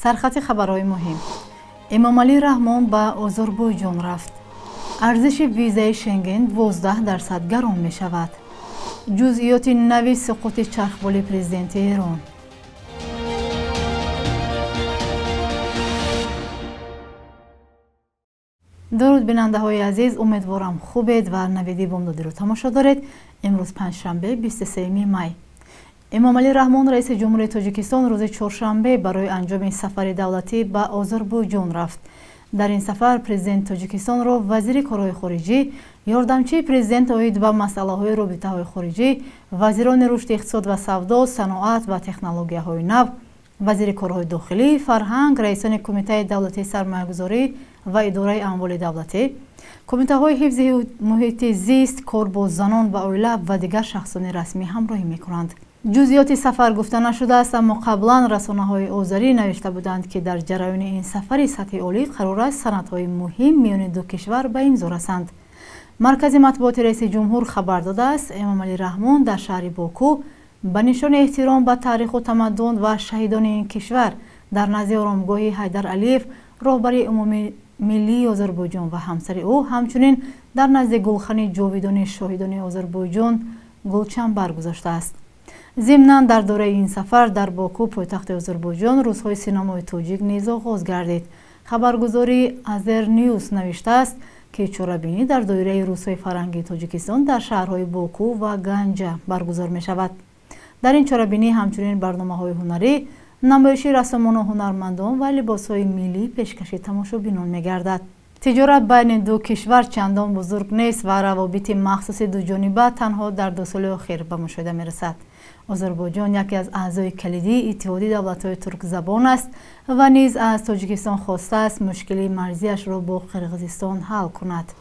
سرخط خبرهای مهم. امامعلی رحمان به آذربایجان رفت. ارزش ویزای شنگن 12% گران می شود. جزئیات نوی سقوط چرخبال پرزیدنت ایران. درود بیننده های عزیز، امیدوارم خوبید و نویدی بامدادی رو تماشا دارید. امروز پنجشنبه 23 می. امامعلی رحمان رئیس جمهوری تاجیکستان روز چهارشنبه برای انجام سفر دولتی به آذربایجان رفت. در این سفر پرزیدنت تاجیکستان را وزیر کارهای خارجی، یاردمچی پرزیدنت اوید به مسائل رابطه های خارجی، وزیران رشد اقتصاد و سودا، صنعت و تکنولوژی های نو، وزیر کارهای داخلی، فرهنگ، رئیسان کمیته دولتی سرمایه‌گذاری و اداره اموال دولتی، کمیته های حفظ محیط زیست، کار با زنان و اویله و دیگر شخصان رسمی همراهی می‌کنند. جزئیات سفر گفته نشده است، اما قبلا رسانه‌های آذری نوشته بودند که در جریان این سفر سطح عالی قرار است سندهای مهم میان دو کشور به امضا رسند. مرکز مطبوعات رئیس جمهور خبر داده است امامعلی رحمان در شهر باکو به نشان احترام به تاریخ و تمدن و شهیدان این کشور در نزد آرامگاه حیدر علیف رهبر عمومی ملی آذربایجان و همسر او، همچنین در نزد گلخانه جاویدان شاهدان آذربایجان گلچن برگذاشته است. ضمناً در دوره این سفر در باکو پایتخت آذربایجان روزهای سینمای تاجیک نیز آغاز گردید. خبرگزاری آذر نیوز نوشته است که چورابینی در دایره روزهای فرهنگی تاجیکستان در شهرهای باکو و گنجه برگزار می شود. در این چورابینی همچنین برنامه‌های هنری، نمایش رسامان و هنرمندان و لباس‌های ملی پیشکش تماشابینان می‌گردد. تجارت بین دو کشور چندان بزرگ نیست و روابط مخصوص دو جانبه تنها در 2 سال اخیر به مشاهده می‌رسد. آذربایجان یکی از اعضای کلیدی اتحادیه دولت‌های ترک زبان است و نیز از تاجیکستان خواسته است مشکل مرزیش را با قرقیزستان حل کند.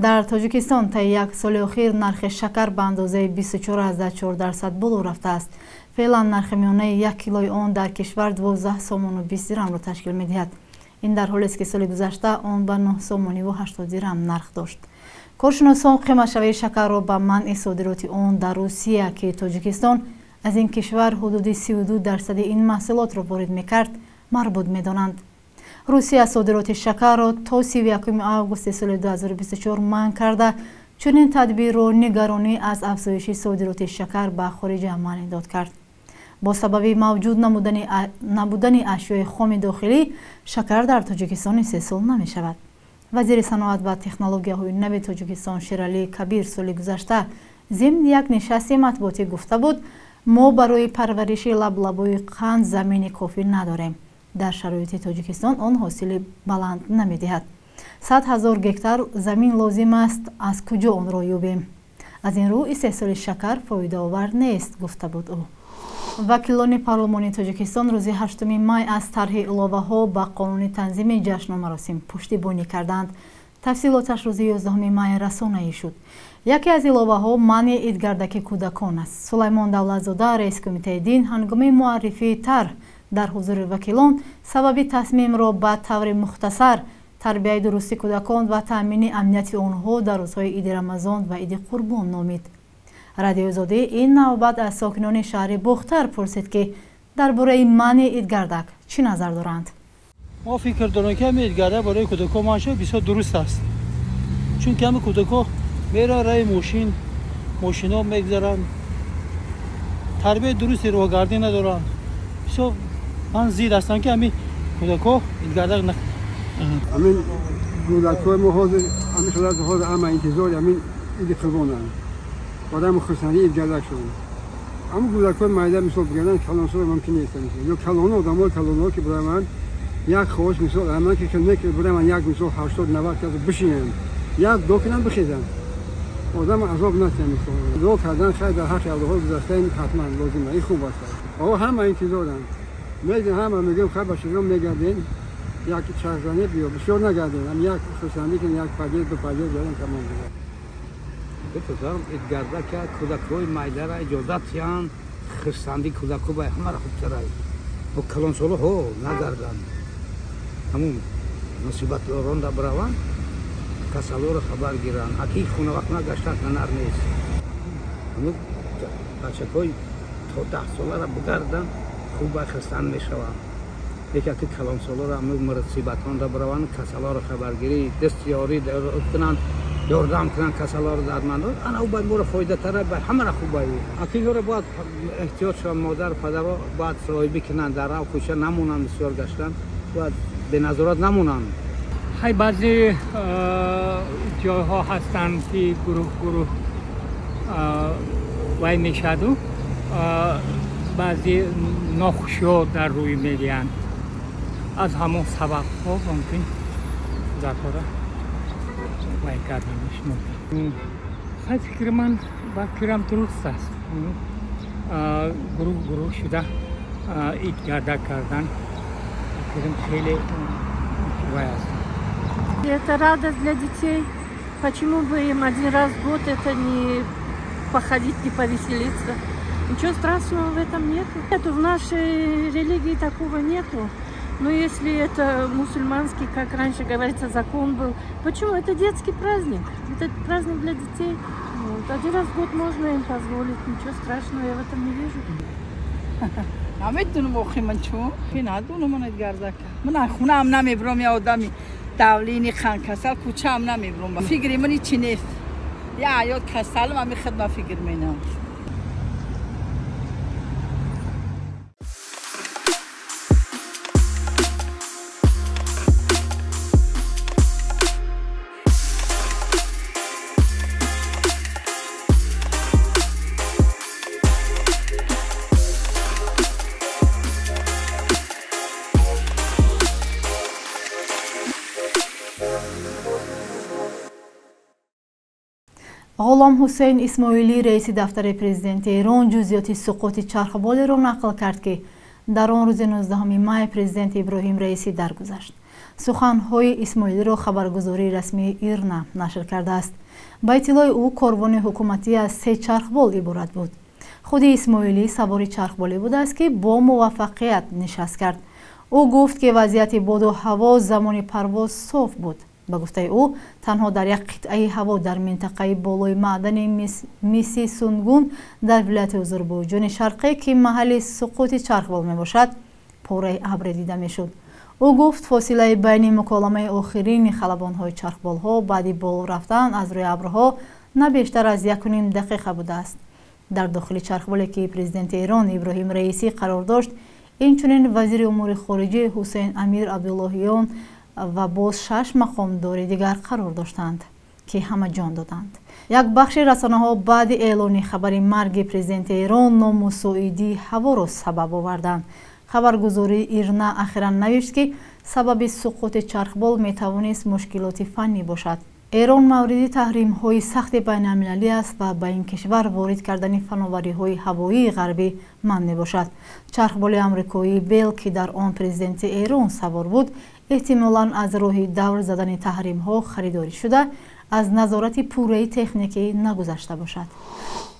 در تاجیکستان تا یک سال اخیر نرخ شکر به اندازه 24.4% بالا رفته است. فعلا نرخ میانه 1 کیلوی آن در کشور 12 سوم و 20 درم را تشکیل می‌دهد. این در حالی است که سال گذشته آن به 9 سوم و 80 درم نرخ داشت. کارشناسان قیمت شوی شکر را به منع صادرات آن در روسیه که تاجیکستان از این کشور حدود 32% این محصولات را وارد می‌کرد مربوط می‌دانند. روسیه صادرات شکر را تا 31 آگوست سال 2024 منع کرده، چون این تدبیر را نگرانی از افزایش صادرات شکر به خارج عمل داد کرد. با سبب موجود نبودن اشیاء خام داخلی، شکر در تاجیکستان استحصال نمی شود. وزیر صنعت و تکنولوژی های نو تاجیکستان شیرعلی کبیر سال گذشته ضمن یک نشست مطبوعاتی گفته بود ما برای پرورش لبلبوی قند زمین کافی نداریم. در شرایط تاجیکستان آن حاصل بلند نمی دهد. 100,000 گکتار زمین لازم است، از کجا آن را یابیم؟ از این رو استحصال شکر فایده آور نیست، گفته بود او. وکیلان پارلمانی تاجیکستان روز 8 می از طرح علاوه ها به قانون تنظیم جشن و مراسم پشتیبانی کردند. تفصیلاتش روز 11 می رسانه‌ای شد. یکی از علاوه ها منع عیدگردک کودکان است. سلیمان دولتزاده رئیس کمیته دین هنگام معرفی طرح در حضور وکیلان سبب تصمیم را به طور مختصر تربیت درستی کودکان و تامین امنیت آنها در روزهای عید رمضان و عید قربان نامید. رادیوزاده این نوبت از ساکنان شهر باختر پرسید که درباره منع عیدگردک چی نظر دارند. ما فکر داریم که عیدگردک برای کودکان ماشه بسیار درست است، چون که همه کودکان میرن رای ماشینا میگذارن، تربیت درستی راهگردی ندارن. بسیار من زید هستم که همین کودکان عیدگردک نکنن. همین کودکان ما حاضر همین خلاص حاضر اما انتظار همین عید قربانن. آدم خرسندی عیدگردک شدن. اما کودکان مایده مثال بگردن کلانسال ممکن نیست. یا کلان آدم‌ها کلان‌ها که برای من یک خواهش مثال من که چون نکرد برای من یک مثال 80-90 تا بشینن یک دو کنن بخیزن. آدم عذاب نکنه مثال. دو کردن خیر در حق اولها گذشته حتما لازمه. این خوب است. آقا همه انتظارن. میگن همه میگم خیر باشه رو میگردین یک چرخزنی بیا بسیار نگردین. هم یک خرسندی که یک پدید به پدید دارن تمام دیگه. بتوزارم عیدگردک که کودک‌های مایده را اجازت یان خرسندی کودک‌ها به همه را خوب ترای و کلانسال‌ها نگردن همون مصیبت داران را بروان کسالو را خبر گیرن اکی خونه وقت نگشتن هنر نیست همون بچه‌های تا 10 ساله را بگردن خوب خرسند میشوند یکی که کلانسالا را مرتبطان را بروند کسلا را خبرگیری دستیاری کنند یاردم کنند کسلا را دردمندان انا او باید مورد فایده تره به همه را خوب باید اکنون را باید احتیاط شوند مادر پدرها باید صاحبی کنند در راه کوچه نمونند بسیار گشتن باید به نظارت نمونند های بعضی جاها هستند که گروه وای میشد و بعضی نخشو در روی میگیرند از همون سبب ها ممکن زکاره وای کردنش ممکن خیلی فکر من با کرم درست است گروه شده ایدگرده کردن کرم خیلی وای است. Это радость для детей. Почему бы им один раз в год это не походить, не повеселиться? Ничего страшного в этом нету. В нашей религии такого нету. Но если это мусульманский, как раньше говорится, закон был, почему? Это детский праздник. Это праздник для детей. Вот. Один раз в год можно им позволить. Ничего страшного я в этом не вижу. نمیدونم آخی من چون که ندونم من ادگرده که من خونه هم نمیبرم یا آدمی دولینی خان کسل کوچه هم نمیبرم فکری منی چی نیست یا یاد کسل من خدمت فکر مینم غلام حسین اسماعیلی رئیس دفتر پرزیدنت ایران جزئیات سقوط چرخبال را نقل کرد که در آن روز 19 مای پرزیدنت ابراهیم رئیسی درگذشت. سخنهای اسماعیلی را خبرگزاری رسمی ایرنا نشر کرده است. با اطلاع او کاروان حکومتی از 3 چرخبال عبارت بود. خود اسماعیلی سوار چرخبالی بوده است که با موفقیت نشست کرد. او گفت که وضعیت باد و هوا زمان پرواز صاف بود. با گفته او تنها در یک قطعه هوا در منطقه بالای معدن میسی سونگون در ولایت آذربایجان شرقی که محل سقوط چرخبال می باشد پاره ابر دیده می شد. او گفت فاصله بین مکالمه آخرین خلبان‌های چرخبال‌ها بعد بالا رفتن از روی ابرها نه بیشتر از 1.5 دقیقه بوده است. در داخل چرخبالی که پرزیدنت ایران ابراهیم رئیسی قرار داشت اینچنین وزیر امور خارجه حسین امیر عبداللهیان و باز 6 مقامدار دیگر قرار داشتند که همه جان دادند. یک بخش رسانه‌ها بعد اعلان خبر مرگ پرزیدنت ایران نامساعدی هوا را سبب آوردند. خبرگزاری ایرنا اخیراً نوشت که سبب سقوط چرخبال میتوانست مشکلات فنی باشد. ایران مورد تحریم‌های سخت بین‌المللی است و به این کشور وارد کردن فناوری‌های هوایی غربی ممنوع باشد. چرخبال آمریکایی بیل که در آن پرزیدنت ایران سوار بود احتمالاً از راه دور زدن تحریم‌ها خریداری شده از نظارت پوره تکنیکی نگذشته باشد.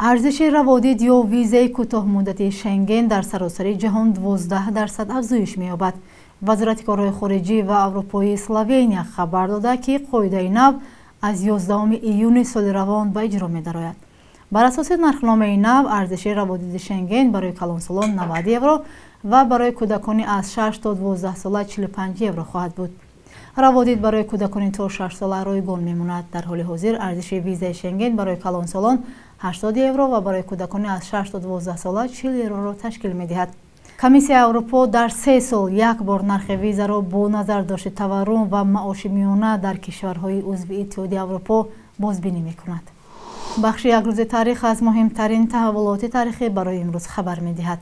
ارزش روادید یا ویزای کوتاه مدتی شنگن در سراسر جهان 12% افزایش می‌یابد. وزارت کارهای خارجی و اروپایی اسلوونیا خبر داده که قاعده نو از 11 ایون سال روان به اجرا می‌دراید. بر اساس نرخنامه نو ارزش روادید شنگن برای کلانسالان 90 یورو و برای کودکان از 6 تا 12 ساله 45 یورو خواهد بود. روادید برای کودکان تا 6 ساله رایگان میماند. در حال حاضر ارزش ویزای شنگن برای کلانسالان 80 یورو و برای کودکان از 6 تا 12 ساله 40 یورو را تشکیل می‌دهد. کمیسیون اروپا در 3 سال یک بار نرخ ویزا را با نظر داشت تورم و معاش میانه در کشورهای عضو اتحادیه اروپا بازبینی می‌کند. بخش یک روز تاریخ از مهمترین تحولات تاریخی برای امروز خبر می‌دهد.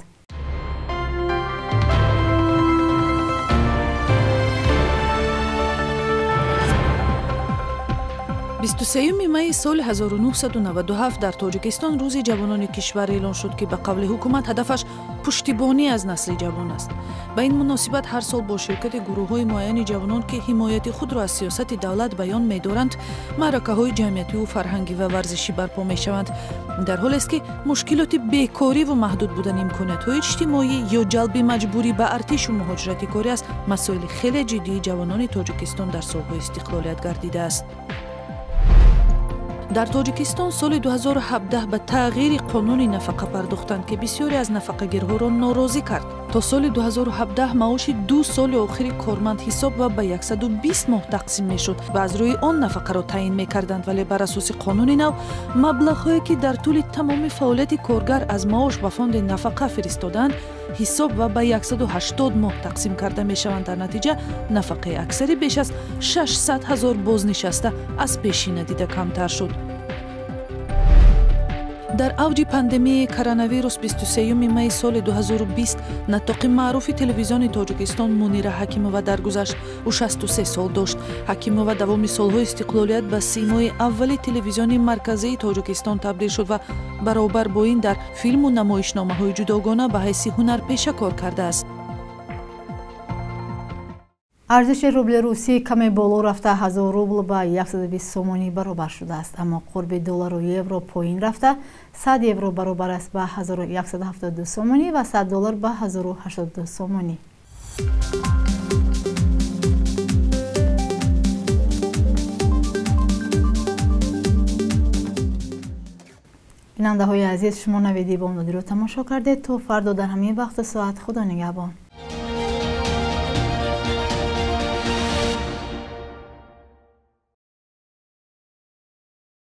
23 май соли 1997 дар тоҷикистон рӯзи ҷавонони кишвар эълон шуд ки ба қавли ҳукумат ҳадафаш пуштибонӣ аз насли ҷавон аст. ба ин муносибат ҳар сол бо ширкати гурӯҳҳои муайяни ҷавонон ки ҳимояти худро аз сиёсати давлат баён медоранд маъракаҳои ҷамъиятиву фарҳангӣ ва варзишӣ барпо мешаванд. дар ҳолест ки мушкилоти бекориву маҳдуд будани имкониятҳои иҷтимоӣ ё ҷалби маҷбурӣ ба артишу муҳоҷирати корӣ аз масоили хеле ҷиддии ҷавонони тоҷикистон дар солҳои истиқлолият гардидааст. дар тоҷикистон соли 2017 ба тағйири қонуни нафақа пардохтанд ки бисёре аз нафақагирҳоро норозӣ кард. то соли 2017 маоши 2 соли охири корманд ҳисоб ва ба 120 моҳ тақсим мешуд ва аз рӯи он нафақаро таъин мекарданд, вале бар асоси қонуни нав маблағҳое ки дар тӯли тамоми фаъолияти коргар аз маош ба фонди нафақа фиристоданд ҳисоб ва ба 180 моҳ тақсим карда мешаванд. дар натиҷа нафақаи аксари беш аз 600 000 бознишаста аз пешина дида камтар шуд. дар авҷи пандемияи коронавирус 23 майи соли 2020 натоқи маъруфи телевизиони Тоҷикистон Мунира Ҳакимова даргузашт. ӯ 63 сол дошт. Ҳакимова давоми солҳои истиқлолият ба симои аввали телевизиони марказии Тоҷикистон табдил шуд ва баробар бо ин дар филму намоишномаҳои ҷудогона ба ҳайси ҳунарпеша кор кардааст. арзиши рубли русӣ каме боло рафта 1000 рубл ба 120 сомонӣ баробар шудааст, аммо қурби доллару евро поин рафта 100 евро баробар аст ба 1172 сомонӣ ва 100 доллар ба 1082 сомонӣ. бинандаҳои азиз, шумо наведи бомдодиро тамошо кардед. то фардо дар ҳамин вақту соат худо нигаҳбон.